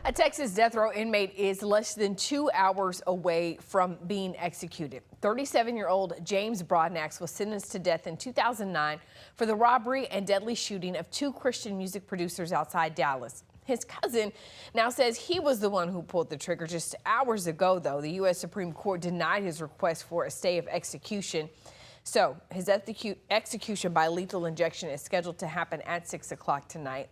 A Texas death row inmate is less than 2 hours away from being executed. 37-year-old James Broadnax was sentenced to death in 2009 for the robbery and deadly shooting of two Christian music producers outside Dallas. His cousin now says he was the one who pulled the trigger. Just hours ago, though, the U.S. Supreme Court denied his request for a stay of execution. So his execution by lethal injection is scheduled to happen at 6 o'clock tonight.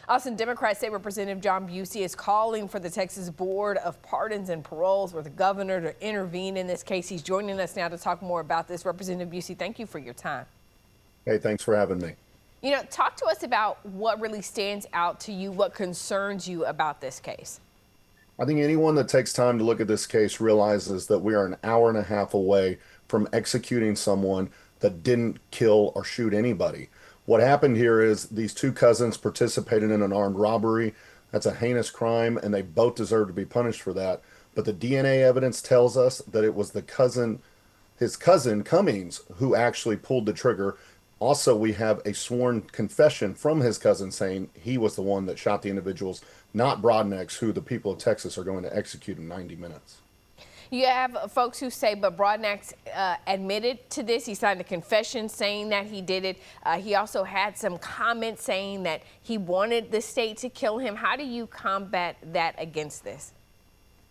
Austin Democrat State Representative John Busey is calling for the Texas Board of Pardons and Paroles or the governor to intervene in this case. He's joining us now to talk more about this. Representative Busey, thank you for your time. Hey, thanks for having me. You know, talk to us about what really stands out to you, what concerns you about this case. I think anyone that takes time to look at this case realizes that we are an hour and a half away from executing someone that didn't kill or shoot anybody. What happened here is these two cousins participated in an armed robbery. That's a heinous crime, and they both deserve to be punished for that. But the DNA evidence tells us that it was his cousin Cummings, who actually pulled the trigger. Also, we have a sworn confession from his cousin saying he was the one that shot the individuals, not Broadnax, who the people of Texas are going to execute in 90 minutes. You have folks who say, but Broadnax admitted to this. He signed a confession saying that he did it. He also had some comments saying that he wanted the state to kill him. How do you combat that against this?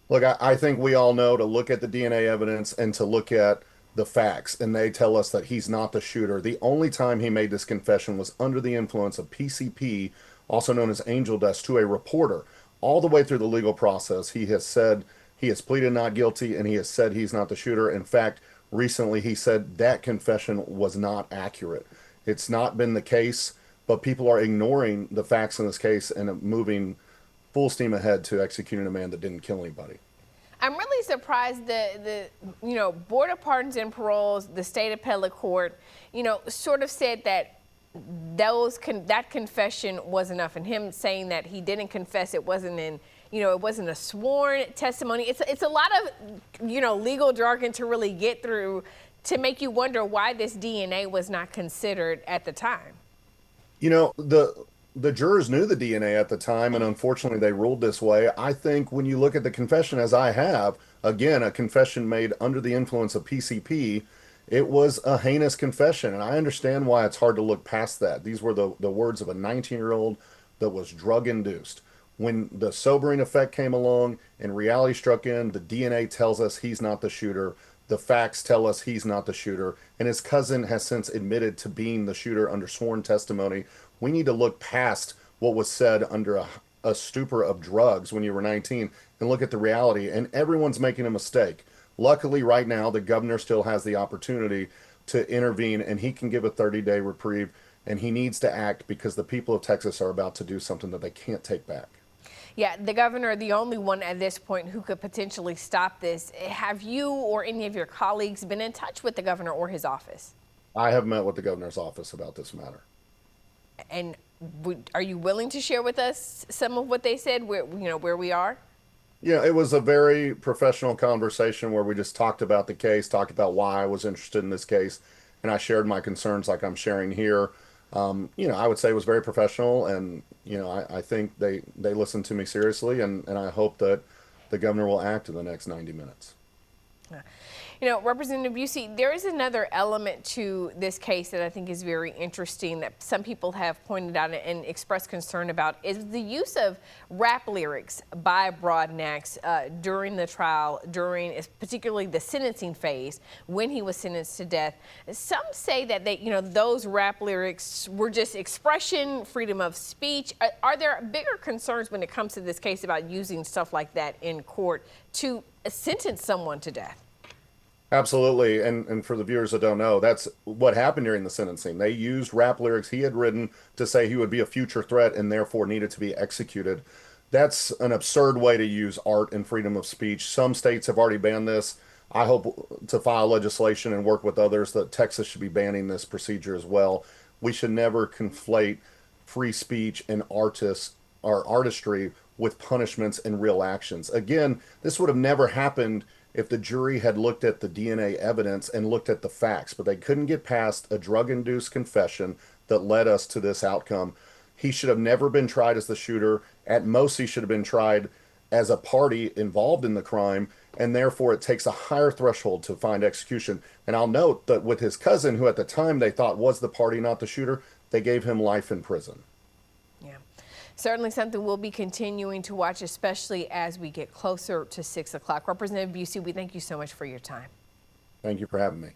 Look, I think we all know to look at the DNA evidence and to look at the facts, and they tell us that he's not the shooter. The only time he made this confession was under the influence of PCP, also known as angel dust, to a reporter. All the way through the legal process, he has said he has pleaded not guilty, and he has said he's not the shooter. In fact, recently he said that confession was not accurate. It's not been the case, but people are ignoring the facts in this case and moving full steam ahead to executing a man that didn't kill anybody. I'm really surprised the Board of Pardons and Paroles, the state appellate court, sort of said that that confession was enough, and him saying that he didn't confess, it wasn't a sworn testimony. It's a lot of, legal jargon to really get through to make you wonder why this DNA was not considered at the time. The jurors knew the DNA at the time, and unfortunately they ruled this way. I think when you look at the confession, as I have, again, a confession made under the influence of PCP, it was a heinous confession, and I understand why it's hard to look past that. These were the words of a 19-year-old that was drug-induced. When the sobering effect came along and reality struck in, the DNA tells us he's not the shooter. The facts tell us he's not the shooter, and his cousin has since admitted to being the shooter under sworn testimony. We need to look past what was said under a stupor of drugs when you were 19 and look at the reality, and everyone's making a mistake. Luckily, right now, the governor still has the opportunity to intervene, and he can give a 30-day reprieve, and he needs to act because the people of Texas are about to do something that they can't take back. Yeah, the governor, the only one at this point who could potentially stop this. Have you or any of your colleagues been in touch with the governor or his office? I have met with the governor's office about this matter. And are you willing to share with us some of what they said, where we are? Yeah, it was a very professional conversation where we just talked about the case, talked about why I was interested in this case, and I shared my concerns like I'm sharing here. I would say it was very professional, and I think they listened to me seriously, and I hope that the governor will act in the next 90 minutes. Representative Busey, there is another element to this case that I think is very interesting that some people have pointed out and expressed concern about, is the use of rap lyrics by Broadnax during the trial, particularly the sentencing phase when he was sentenced to death. Some say that those rap lyrics were just expression, freedom of speech. Are there bigger concerns when it comes to this case about using stuff like that in court to sentence someone to death? Absolutely, and for the viewers that don't know, that's what happened during the sentencing. They used rap lyrics he had written to say he would be a future threat and therefore needed to be executed. That's an absurd way to use art and freedom of speech. Some states have already banned this. I hope to file legislation and work with others that Texas should be banning this procedure as well. We should never conflate free speech and artistry with punishments and real actions. Again, this would have never happened if the jury had looked at the DNA evidence and looked at the facts, but they couldn't get past a drug-induced confession that led us to this outcome. He should have never been tried as the shooter. At most, he should have been tried as a party involved in the crime, and therefore it takes a higher threshold to find execution. And I'll note that with his cousin, who at the time they thought was the party, not the shooter, they gave him life in prison. Yeah, certainly something we'll be continuing to watch, especially as we get closer to 6 o'clock. Representative Busey, we thank you so much for your time. Thank you for having me.